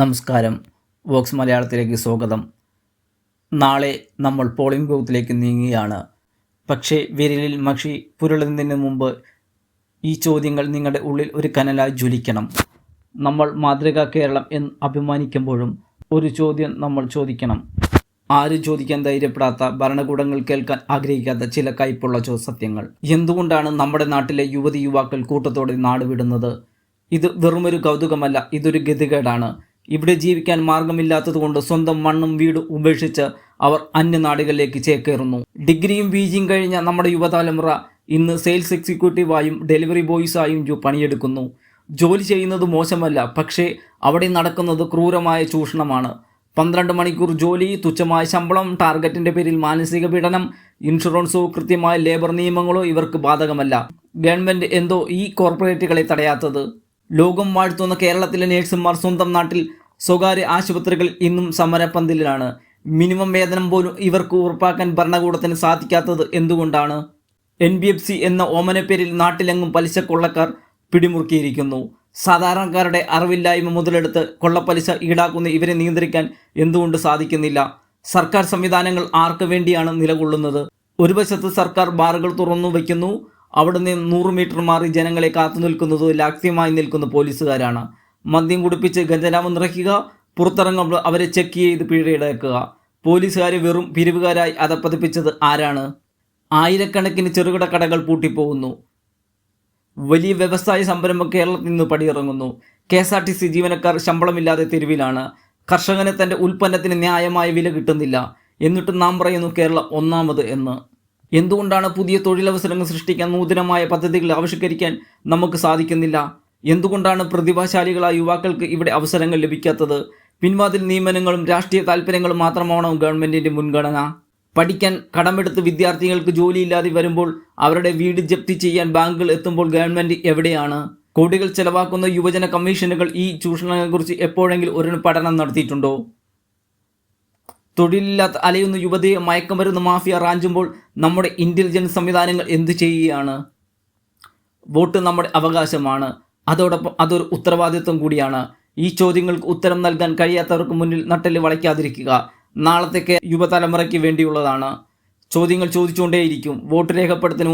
നമസ്കാരം. വോക്സ് മലയാളത്തിലേക്ക് സ്വാഗതം. നാളെ നമ്മൾ പോളിംഗ് ബൂത്തിലേക്ക് നീങ്ങുകയാണ്. പക്ഷേ വിരലിൽ മഷി പുരളുന്നതിന് മുമ്പ് ഈ ചോദ്യങ്ങൾ നിങ്ങളുടെ ഉള്ളിൽ ഒരു കനലായി ജ്വലിക്കണം. നമ്മൾ മാതൃകാ കേരളം എന്ന് അഭിമാനിക്കുമ്പോഴും ഒരു ചോദ്യം നമ്മൾ ചോദിക്കണം. ആരും ചോദിക്കാൻ ധൈര്യപ്പെടാത്ത, ഭരണകൂടങ്ങൾ കേൾക്കാൻ ആഗ്രഹിക്കാത്ത ചില കയ്പുള്ള സത്യങ്ങൾ. എന്തുകൊണ്ടാണ് നമ്മുടെ നാട്ടിലെ യുവതി യുവാക്കൾ കൂട്ടത്തോടെ നാട് വിടുന്നത്? ഇത് വെറുമൊരു കൗതുകമല്ല, ഇതൊരു ഗതികേടാണ്. ഇവിടെ ജീവിക്കാൻ മാർഗമില്ലാത്തതുകൊണ്ട് സ്വന്തം മണ്ണും വീടും ഉപേക്ഷിച്ച് അവർ അന്യനാടുകളിലേക്ക് ചേക്കേറുന്നു. ഡിഗ്രിയും പിജിയും കഴിഞ്ഞ നമ്മുടെ യുവതലമുറ ഇന്ന് സെയിൽസ് എക്സിക്യൂട്ടീവായും ഡെലിവറി ബോയ്സായും പണിയെടുക്കുന്നു. ജോലി ചെയ്യുന്നത് മോശമല്ല, പക്ഷേ അവിടെ നടക്കുന്നത് ക്രൂരമായ ചൂഷണമാണ്. 12 മണിക്കൂർ ജോലി, തുച്ഛമായ ശമ്പളം, ടാർഗറ്റിൻ്റെ പേരിൽ മാനസിക പീഡനം, ഇൻഷുറൻസോ കൃത്യമായ ലേബർ നിയമങ്ങളോ ഇവർക്ക് ബാധകമല്ല. ഗവൺമെൻറ് എന്തോ ഈ കോർപ്പറേറ്റുകളെ തടയാത്തത്? ലോകം വാഴ്ത്തുന്ന കേരളത്തിലെ നേഴ്സുമാർ സ്വന്തം നാട്ടിൽ സ്വകാര്യ ആശുപത്രികളിൽ ഇന്നും സമരപ്പന്തലിലാണ്. മിനിമം വേതനം പോലും ഇവർക്ക് ഉറപ്പാക്കാൻ ഭരണകൂടത്തിന് സാധിക്കാത്തത് എന്തുകൊണ്ടാണ്? NBFC എന്ന ഓമനപ്പേരിൽ നാട്ടിലെങ്ങും പലിശക്കൊള്ളക്കാർ പിടിമുറുക്കിയിരിക്കുന്നു. സാധാരണക്കാരുടെ അറിവില്ലായ്മ മുതലെടുത്ത് കൊള്ളപ്പലിശ ഈടാക്കുന്ന ഇവരെ നിയന്ത്രിക്കാൻ എന്തുകൊണ്ട് സാധിക്കുന്നില്ല? സർക്കാർ സംവിധാനങ്ങൾ ആർക്ക് വേണ്ടിയാണ് നിലകൊള്ളുന്നത്? ഒരു വശത്ത് സർക്കാർ ബാറുകൾ തുറന്നു വയ്ക്കുന്നു, അവിടുന്ന് 100 മീറ്റർ മാറി ജനങ്ങളെ കാത്തു നിൽക്കുന്നത് ലാക്ഷ്യമായി നിൽക്കുന്ന പോലീസുകാരാണ്. മദ്യം കുടിപ്പിച്ച് ഗഞ്ചനാവ് നിറയ്ക്കുക, പുറത്തിറങ്ങുമ്പോൾ അവരെ ചെക്ക് ചെയ്ത് പിഴയടക്കുക. പോലീസുകാരെ വെറും പിരിവുകാരായി അധപ്പതിപ്പിച്ചത് ആരാണ്? ആയിരക്കണക്കിന് ചെറുകിട കടകൾ പൂട്ടിപ്പോകുന്നു. വലിയ വ്യവസായ സംരംഭം കേരളത്തിൽ നിന്ന് പടിയിറങ്ങുന്നു. KSRTC ജീവനക്കാർ ശമ്പളമില്ലാതെ തെരുവിലാണ്. കർഷകന് തൻ്റെ ഉൽപ്പന്നത്തിന് ന്യായമായ വില കിട്ടുന്നില്ല. എന്നിട്ടും നാം പറയുന്നു കേരളം ഒന്നാമത് എന്ന്. എന്തുകൊണ്ടാണ് പുതിയ തൊഴിലവസരങ്ങൾ സൃഷ്ടിക്കാൻ നൂതനമായ പദ്ധതികൾ ആവിഷ്കരിക്കാൻ നമുക്ക് സാധിക്കുന്നില്ല? എന്തുകൊണ്ടാണ് പ്രതിഭാശാലികളായ യുവാക്കൾക്ക് ഇവിടെ അവസരങ്ങൾ ലഭിക്കാത്തത്? പിൻവാതിൽ നിയമനങ്ങളും രാഷ്ട്രീയ താല്പര്യങ്ങളും മാത്രമാണോ ഗവൺമെൻറ്റിൻ്റെ മുൻഗണന? പഠിക്കാൻ കടമെടുത്ത് വിദ്യാർത്ഥികൾക്ക് ജോലിയില്ലാതെ വരുമ്പോൾ അവരുടെ വീട് ജപ്തി ചെയ്യാൻ ബാങ്കുകൾ എത്തുമ്പോൾ ഗവൺമെൻറ് എവിടെയാണ്? കോടികൾ ചെലവാക്കുന്ന യുവജന കമ്മീഷനുകൾ ഈ ചൂഷണങ്ങളെക്കുറിച്ച് എപ്പോഴെങ്കിലും ഒരു പഠനം നടത്തിയിട്ടുണ്ടോ? തൊഴിലില്ലാത്ത അലയുന്ന യുവതിയെ മയക്കുമരുന്ന് മാഫിയ റാഞ്ചുമ്പോൾ നമ്മുടെ ഇൻ്റലിജൻസ് സംവിധാനങ്ങൾ എന്തു ചെയ്യുകയാണ്? വോട്ട് നമ്മുടെ അവകാശമാണ്, അതോടൊപ്പം അതൊരു ഉത്തരവാദിത്വം കൂടിയാണ്. ഈ ചോദ്യങ്ങൾക്ക് ഉത്തരം നൽകാൻ കഴിയാത്തവർക്ക് മുന്നിൽ നട്ടെല്ല് വളയ്ക്കാതിരിക്കുക. നാളത്തേക്ക് യുവതലമുറയ്ക്ക് വേണ്ടിയുള്ളതാണ്. ചോദ്യങ്ങൾ ചോദിച്ചുകൊണ്ടേയിരിക്കും. വോട്ട് രേഖപ്പെടുത്തുന്ന